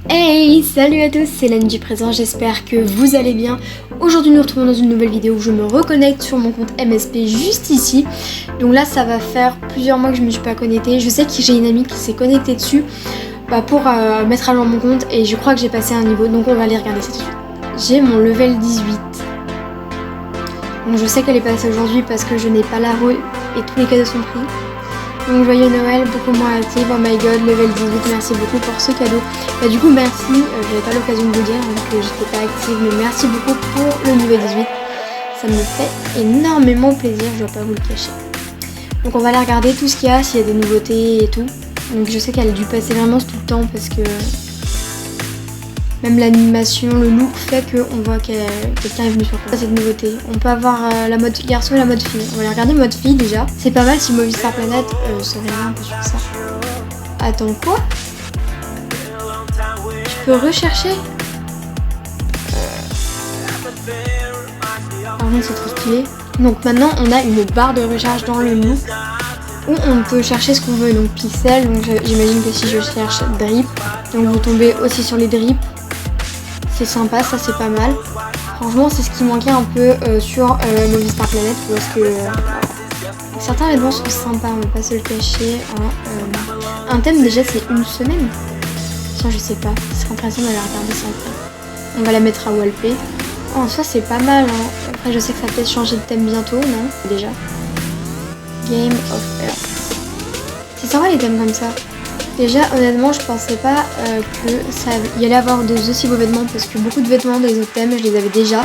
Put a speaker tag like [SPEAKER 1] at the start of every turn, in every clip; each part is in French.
[SPEAKER 1] Hey, salut à tous, c'est Len du présent, j'espère que vous allez bien. Aujourd'hui nous nous retrouvons dans une nouvelle vidéo où je me reconnecte sur mon compte MSP juste ici. Donc là ça va faire plusieurs mois que je me suis pas connectée. Je sais que j'ai une amie qui s'est connectée dessus pour mettre à jour mon compte et je crois que j'ai passé un niveau, donc on va aller regarder ça tout de suite. J'ai mon level 18. Donc je sais qu'elle est passée aujourd'hui parce que je n'ai pas la rue et tous les cadeaux sont pris. Donc joyeux Noël, beaucoup moins active, oh my god, level 18, merci beaucoup pour ce cadeau. Bah du coup merci, j'avais pas l'occasion de vous dire que j'étais pas active, mais merci beaucoup pour le niveau 18. Ça me fait énormément plaisir, je dois pas vous le cacher. Donc on va aller regarder tout ce qu'il y a, s'il y a des nouveautés et tout. Donc je sais qu'elle a dû passer vraiment tout le temps parce que même l'animation, le look fait qu'on voit que quelqu'un est venu sur cette nouveauté. On peut avoir la mode garçon et la mode fille. On va aller regarder mode fille déjà. C'est pas mal si Movistar Planet se réveille un peu sur ça. Attends, quoi? Je peux rechercher? Par contre c'est trop stylé. Donc maintenant on a une barre de recherche dans le look où on peut chercher ce qu'on veut. Donc pixels, donc j'imagine que si je cherche drip, donc vous tombez aussi sur les drips. C'est sympa, ça c'est pas mal. Franchement c'est ce qui manquait un peu sur Movistar Planet parce que certains vêtements sont sympas, on va pas se le cacher. Un thème déjà c'est une semaine. Tiens je sais pas, ce serait intéressant d'aller regarder ça après. On va la mettre à wallpaper. En soi c'est pas mal hein. Après je sais que ça va peut-être changer de thème bientôt, non? Déjà. Game of Earth. C'est sympa les thèmes comme ça. Déjà honnêtement je pensais pas que ça y allait avoir de aussi beaux vêtements parce que beaucoup de vêtements des autres thèmes je les avais déjà.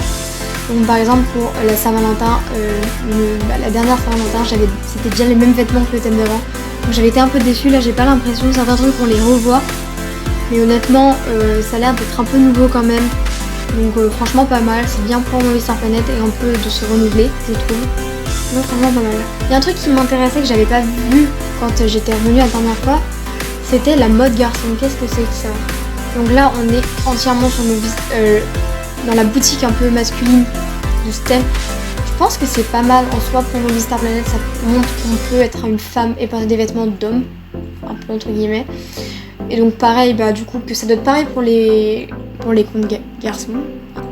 [SPEAKER 1] Donc par exemple pour la Saint-Valentin, la dernière Saint-Valentin c'était déjà les mêmes vêtements que le thème d'avant. Donc j'avais été un peu déçue, là j'ai pas l'impression, certains trucs on les revoit. Mais honnêtement ça a l'air d'être un peu nouveau quand même. Donc franchement pas mal, c'est bien pour Movistar Planet et un peu de se renouveler je trouve. Donc franchement pas mal. Il y a un truc qui m'intéressait que j'avais pas vu quand j'étais revenue la dernière fois. C'était la mode garçon, qu'est-ce que c'est que ça? Donc là on est entièrement sur dans la boutique un peu masculine de ce thème. Je pense que c'est pas mal en soi pour Movistar Planet, ça montre qu'on peut être une femme et porter des vêtements d'homme, un peu entre guillemets. Et donc pareil, bah du coup que ça doit être pareil pour les comptes garçons.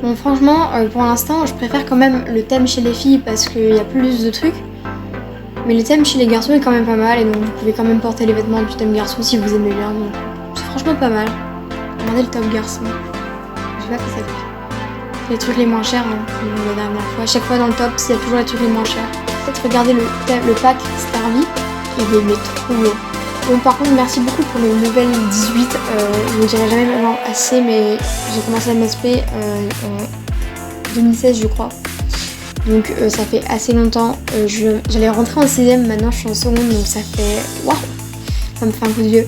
[SPEAKER 1] Bon franchement pour l'instant je préfère quand même le thème chez les filles parce qu'il y a plus de trucs. Mais le thème chez les garçons est quand même pas mal et donc vous pouvez quand même porter les vêtements du thème garçon si vous aimez bien. Donc c'est franchement pas mal. Regardez le top garçon. Je sais pas que ça coûte. Les trucs les moins chers hein, comme la dernière fois. À chaque fois dans le top, il y a toujours les trucs les moins chers. Peut-être regarder le pack Starly, il est trop beau. Bon par contre merci beaucoup pour le level 18. Je vous dirai jamais vraiment assez mais j'ai commencé à MSP en 2016 je crois. Donc ça fait assez longtemps, j'allais rentrer en 6ème, maintenant je suis en seconde donc ça fait waouh, ça me fait un coup de vieux.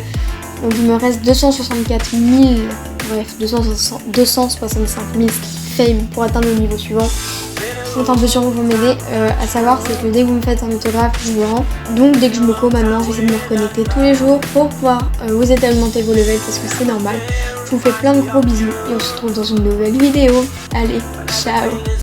[SPEAKER 1] Donc il me reste 264 000, bref 265 000 fame pour atteindre le niveau suivant. Je compte un peu sur vous pour m'aider, à savoir c'est que dès que vous me faites un autographe je vous rends. Donc dès que je me co maintenant je vais essayer de me reconnecter tous les jours pour pouvoir vous aider à augmenter vos levels parce que c'est normal. Je vous fais plein de gros bisous et on se retrouve dans une nouvelle vidéo. Allez, ciao.